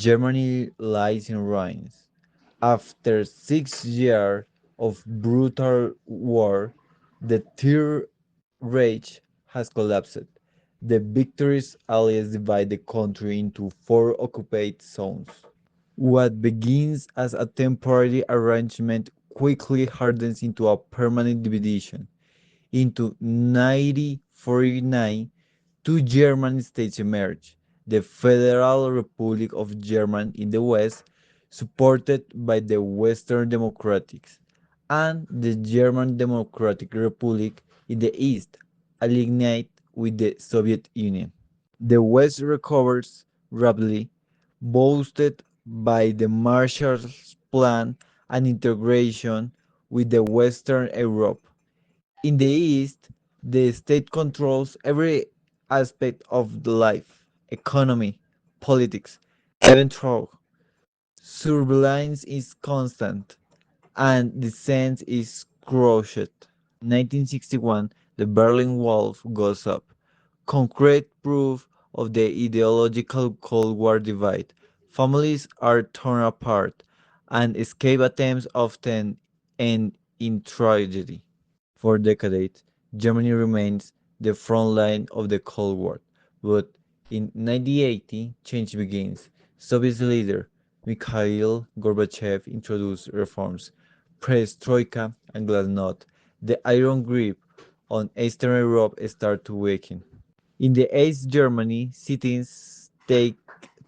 Germany lies in ruins. After 6 years of brutal war, the Third Reich has collapsed. The victorious Allies divide the country into four occupied zones. What begins as a temporary arrangement quickly hardens into a permanent division. Into 1949, two German states emerged: the Federal Republic of Germany in the west, supported by the Western Democrats, and the German Democratic Republic in the east, aligned with the Soviet Union. The West recovers rapidly, boosted by the Marshall Plan and integration with the Western Europe. In the East, the state controls every aspect of the life, economy, politics, even thought. Surveillance is constant, and dissent is crushed. 1961, the Berlin Wall goes up. Concrete proof of the ideological Cold War divide. Families are torn apart, and escape attempts often end in tragedy. For decades, Germany remains the front line of the Cold War, but in 1980, change begins. Soviet leader Mikhail Gorbachev introduced reforms, perestroika and glasnost. The iron grip on Eastern Europe started to weaken. In the East Germany, citizens take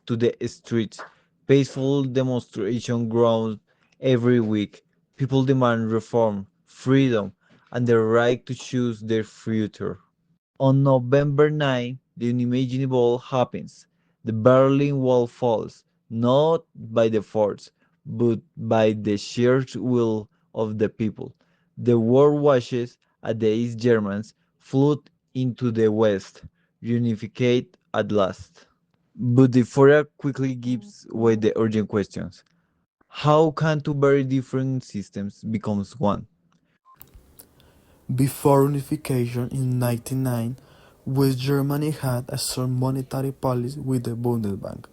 to the streets. Peaceful demonstrations grow every week. People demand reform, freedom, and the right to choose their future. On November 9, the unimaginable happens. The Berlin Wall falls, not by the force, but by the sheer will of the people. The world watches as the East Germans flood into the West, reunified at last. But the Euphoria quickly gives way the urgent questions. How can two very different systems become one? Before unification in 1909, West Germany had a strong monetary policy with the Bundesbank,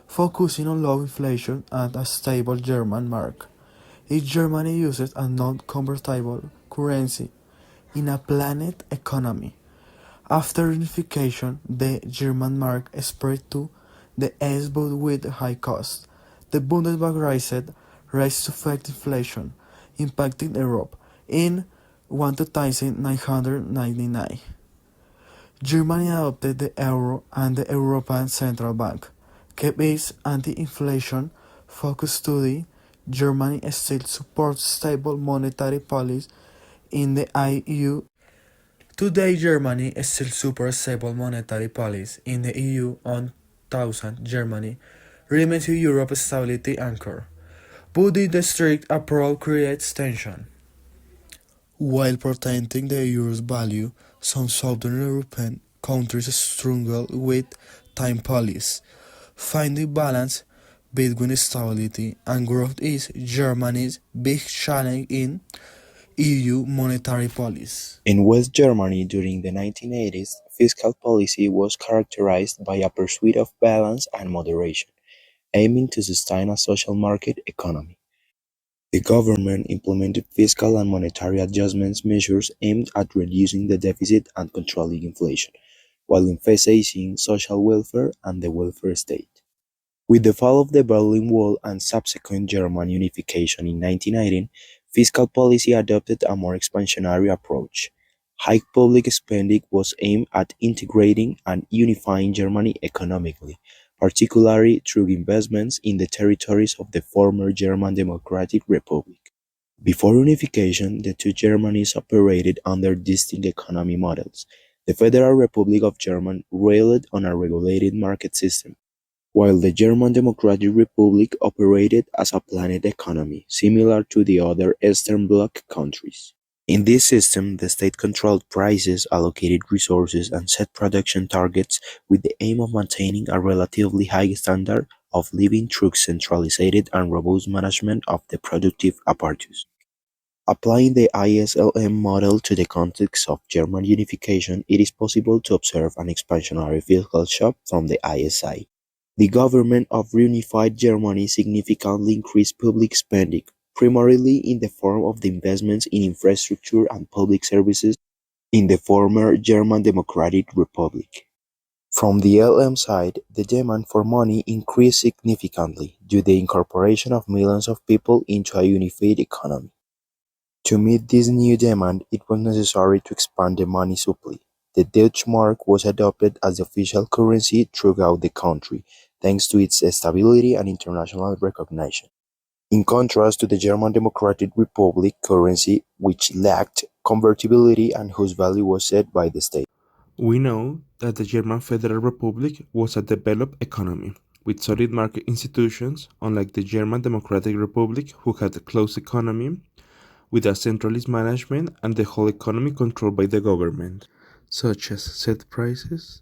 focusing on low inflation and a stable German mark. Each Germany uses a non-convertible currency in a planned economy. After unification, the German mark spread to the east but with high cost. The Bundesbank raised to fight inflation, impacting Europe. In 1999, Germany adopted the euro and the European Central Bank kept its anti-inflation focus study. Germany still supports stable monetary policy in the EU. Today, Germany still supports stable monetary policy in the EU. On 1000, Germany remains Europe's stability anchor, but the strict approach creates tension. While protecting the euro's value, some southern European countries struggle with time policy. Finding balance between stability and growth is Germany's big challenge in EU monetary policy. In West Germany during the 1980s, fiscal policy was characterized by a pursuit of balance and moderation, aiming to sustain a social market economy. The government implemented fiscal and monetary adjustment measures aimed at reducing the deficit and controlling inflation, while emphasizing social welfare and the welfare state. With the fall of the Berlin Wall and subsequent German unification in 1919, fiscal policy adopted a more expansionary approach. High public spending was aimed at integrating and unifying Germany economically, particularly through investments in the territories of the former German Democratic Republic. Before unification, the two Germanies operated under distinct economy models. The Federal Republic of Germany relied on a regulated market system, while the German Democratic Republic operated as a planned economy, similar to the other Eastern Bloc countries. In this system, the state controlled prices, allocated resources, and set production targets with the aim of maintaining a relatively high standard of living through centralized and robust management of the productive apparatus. Applying the ISLM model to the context of German unification, it is possible to observe an expansionary fiscal shock from the ISI. The government of reunified Germany significantly increased public spending, primarily in the form of the investments in infrastructure and public services in the former German Democratic Republic. From the LM side, the demand for money increased significantly due to the incorporation of millions of people into a unified economy. To meet this new demand, it was necessary to expand the money supply. The Deutsche Mark was adopted as the official currency throughout the country, thanks to its stability and international recognition. In contrast to the German Democratic Republic currency, which lacked convertibility and whose value was set by the state. We know that the German Federal Republic was a developed economy, with solid market institutions, unlike the German Democratic Republic, who had a closed economy, with a centralized management and the whole economy controlled by the government, such as set prices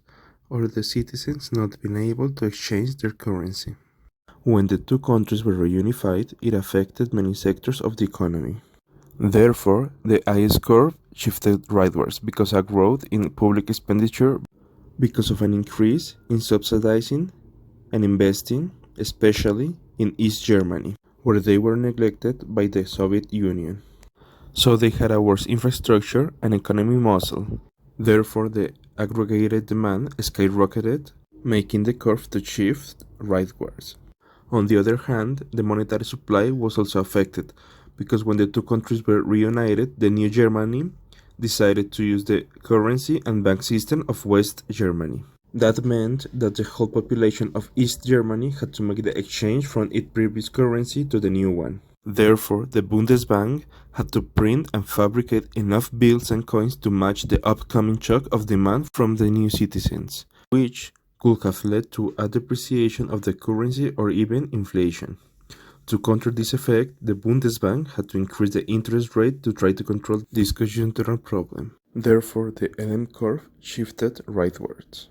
or the citizens not being able to exchange their currency. When the two countries were reunified, it affected many sectors of the economy. Therefore, the IS curve shifted rightwards because of growth in public expenditure, because of an increase in subsidizing and investing, especially in East Germany, where they were neglected by the Soviet Union. So they had a worse infrastructure and economy muscle. Therefore, the aggregated demand skyrocketed, making the curve to shift rightwards. On the other hand, the monetary supply was also affected, because when the two countries were reunited, the new Germany decided to use the currency and bank system of West Germany. That meant that the whole population of East Germany had to make the exchange from its previous currency to the new one. Therefore, the Bundesbank had to print and fabricate enough bills and coins to match the upcoming shock of demand from the new citizens, which could have led to a depreciation of the currency or even inflation. To counter this effect, the Bundesbank had to increase the interest rate to try to control this conjunctural problem. Therefore, the LM curve shifted rightwards.